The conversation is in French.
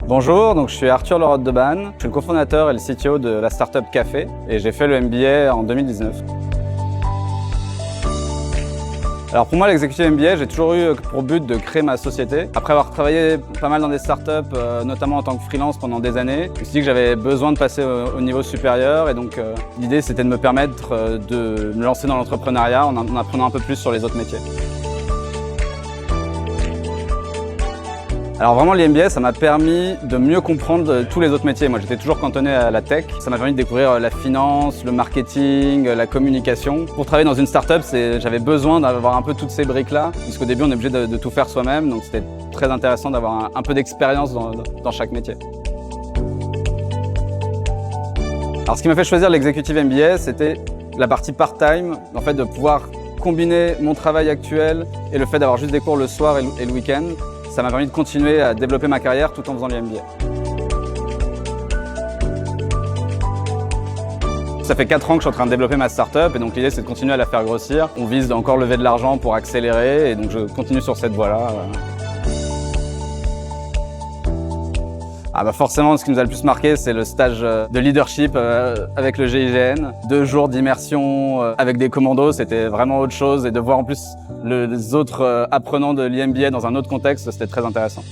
Bonjour, donc je suis Arthur Lerotte de Banne. Je suis le cofondateur et le CTO de la startup Café et j'ai fait le MBA en 2019. Alors pour moi, l'executive MBA, j'ai toujours eu pour but de créer ma société. Après avoir travaillé pas mal dans des startups, notamment en tant que freelance pendant des années, je me suis dit que j'avais besoin de passer au niveau supérieur et donc l'idée c'était de me permettre de me lancer dans l'entrepreneuriat en apprenant un peu plus sur les autres métiers. Alors vraiment l'MBA, ça m'a permis de mieux comprendre tous les autres métiers. Moi j'étais toujours cantonné à la tech. Ça m'a permis de découvrir la finance, le marketing, la communication. Pour travailler dans une startup, j'avais besoin d'avoir un peu toutes ces briques-là, puisqu'au début on est obligé de tout faire soi-même, donc c'était très intéressant d'avoir un peu d'expérience dans chaque métier. Alors ce qui m'a fait choisir l'executive MBA, c'était la partie part-time, en fait de pouvoir combiner mon travail actuel et le fait d'avoir juste des cours le soir et le week-end. Ça m'a permis de continuer à développer ma carrière tout en faisant l'MBA. Ça fait 4 ans que je suis en train de développer ma startup et donc l'idée c'est de continuer à la faire grossir. On vise d'encore lever de l'argent pour accélérer et donc je continue sur cette voie-là. Forcément, ce qui nous a le plus marqué, c'est le stage de leadership avec le GIGN. 2 jours d'immersion avec des commandos, c'était vraiment autre chose. Et de voir en plus les autres apprenants de l'IMBA dans un autre contexte, c'était très intéressant.